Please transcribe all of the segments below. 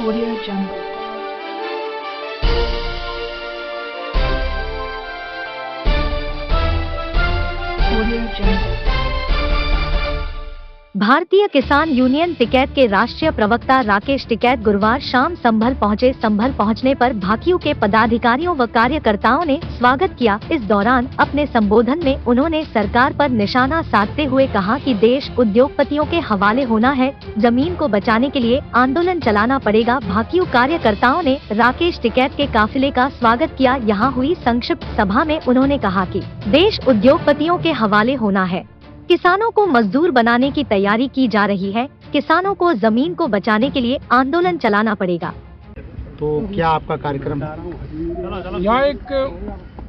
Audio Jungle. Audio Jungle. भारतीय किसान union Tikait के राष्ट्रीय प्रवक्ता राकेश टिकैत गुरुवार शाम संभल पहुंचे। संभल पहुंचने पर भाकियू के पदाधिकारियों व कार्यकर्ताओं ने स्वागत किया। इस दौरान अपने संबोधन में उन्होंने सरकार पर निशाना साधते हुए कहा कि देश उद्योगपतियों के हवाले होना है, जमीन को बचाने के लिए आंदोलन चलाना पड़ेगा। भाकियू कार्यकर्ताओं ने राकेश टिकैत के काफिले का स्वागत किया। यहाँ हुई संक्षिप्त सभा में उन्होंने कहा कि देश उद्योगपतियों के हवाले होना है, किसानों को मजदूर बनाने की तैयारी की जा रही है, किसानों को जमीन को बचाने के लिए आंदोलन चलाना पड़ेगा। तो क्या आपका कार्यक्रम? यहाँ एक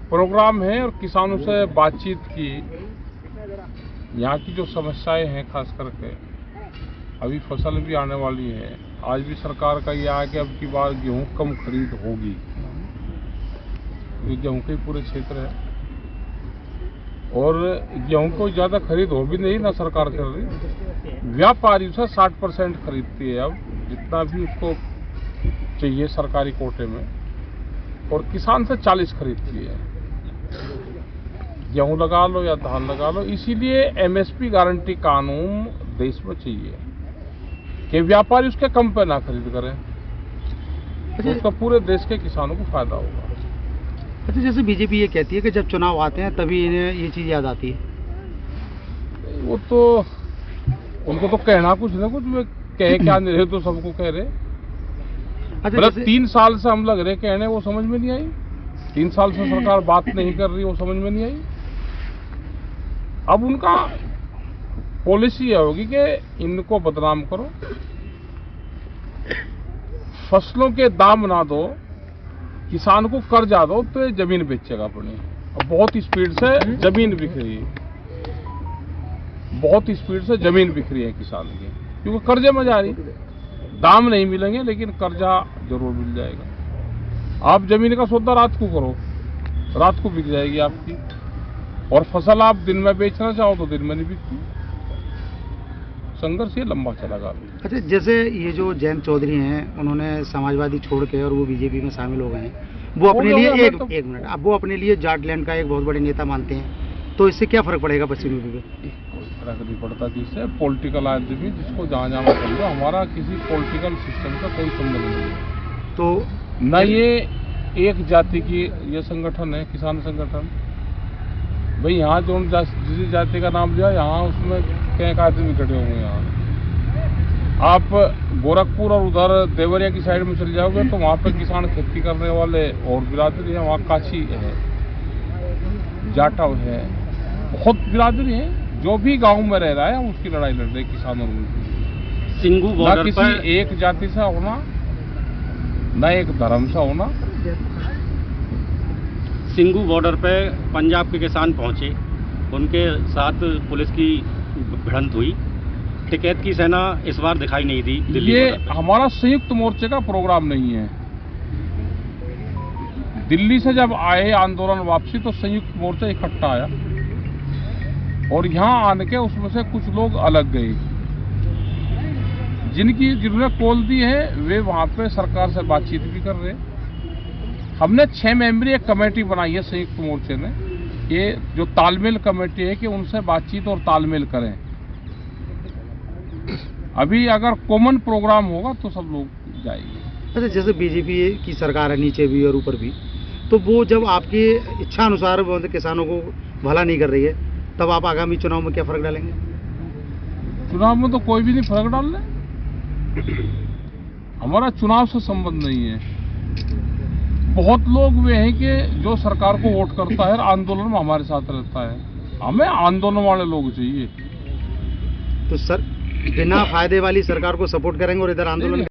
प्रोग्राम है और किसानों से बातचीत की। यहाँ की जो समस्याएं हैं, खास करके अभी फसल भी आने वाली है। आज भी सरकार का यह है कि अब की बार गेहूं कम खरीद होगी। ये गेहूं के पूरे क्षेत्र है और गेहूं को ज़्यादा खरीद हो भी नहीं ना सरकार कर रही। व्यापारी से 60% खरीदती है अब, जितना भी उसको चाहिए सरकारी कोटे में, और किसान से 40 खरीदती है। गेहूं लगा लो या धान लगा लो। इसीलिए एमएसपी गारंटी कानून देश में चाहिए कि व्यापारी उसके कम पे ना खरीद करें, तो उसका पूरे देश के किसानों को फायदा होगा। अच्छा, जैसे बीजेपी ये कहती है कि जब चुनाव आते हैं तभी इन्हें ये चीज़ याद आती है। वो तो उनको तो कहना कुछ ना कुछ, वे कहे क्या नहीं रहे तो सबको कह रहे। अच्छा, मतलब जैसे 3 साल से हम लग रहे कहने, वो समझ में नहीं आई। 3 साल से सरकार बात नहीं कर रही, वो समझ में नहीं आई। अब उनका पॉलिसी यह होगी कि इनको बदनाम करो, फसलों के दाम ना दो, किसान को कर्जा दो तो ये जमीन बेचेगा अपनी। और बहुत स्पीड से जमीन बिक रही है, बहुत स्पीड से जमीन बिक रही है किसान की, क्योंकि कर्जे में जा रही। दाम नहीं मिलेंगे लेकिन कर्जा जरूर मिल जाएगा। आप जमीन का सौदा रात को करो, रात को बिक जाएगी आपकी, और फसल आप दिन में बेचना चाहो तो दिन में नहीं बिकती। संघर्ष ये लंबा चलेगा। अच्छा, जैसे ये जो जयंत चौधरी हैं, उन्होंने समाजवादी छोड़ के और वो बीजेपी में शामिल हो गए हैं। वो अपने लिए एक मिनट, अब वो अपने लिए जाटलैंड का एक बहुत बड़े नेता मानते हैं, तो इससे क्या फर्क पड़ेगा पश्चिमी यूपी में? कोई फर्क नहीं पड़ता। जिससे पॉलिटिकल आदमी जिसको जहाँ जाना चाहिए, हमारा किसी पॉलिटिकल सिस्टम का कोई संबंध नहीं है। तो न ये एक जाति की ये संगठन है, किसान संगठन। भाई यहाँ जो जिस जाति का नाम लिया, यहाँ उसमें कई आदमी इकट्ठे होंगे। यहाँ आप गोरखपुर और उधर देवरिया की साइड में चले जाओगे तो वहाँ पे किसान खेती करने वाले और बिरादरी है। वहाँ काची है, जाटव है, बहुत बिरादरी है। जो भी गांव में रह रहा है उसकी लड़ाई लड़ रहे किसानों में। सिंगू बॉर्डर किसी पर एक जाति से होना, न एक धर्म से होना। सिंगू बॉर्डर पे पंजाब के किसान पहुंचे, उनके साथ पुलिस की भिड़ंत हुई। टिकैत की सेना इस बार दिखाई नहीं दी दिल्ली ये बॉर्डर पे। हमारा संयुक्त मोर्चे का प्रोग्राम नहीं है। दिल्ली से जब आए आंदोलन वापसी तो संयुक्त मोर्चा इकट्ठा आया, और यहाँ आने के उसमें से कुछ लोग अलग गए। जिन्होंने कॉल दी है वे वहाँ पे सरकार से बातचीत भी कर रहे हैं। हमने 6 मेंबरी एक कमेटी बनाई है संयुक्त मोर्चे ने। ये जो तालमेल कमेटी है कि उनसे बातचीत और तालमेल करें। अभी अगर कॉमन प्रोग्राम होगा तो सब लोग जाएंगे। अच्छा, जैसे बीजेपी की सरकार है नीचे भी और ऊपर भी, तो वो जब आपकी इच्छा अनुसार वो किसानों को भला नहीं कर रही है, तब आप आगामी चुनाव में क्या फर्क डालेंगे? चुनाव में तो कोई भी नहीं फर्क डालने। हमारा चुनाव से संबंध नहीं है। बहुत लोग वे हैं कि जो सरकार को वोट करता है, आंदोलन में हमारे साथ रहता है। हमें आंदोलन वाले लोग चाहिए। तो सर बिना फायदे वाली सरकार को सपोर्ट करेंगे और इधर आंदोलन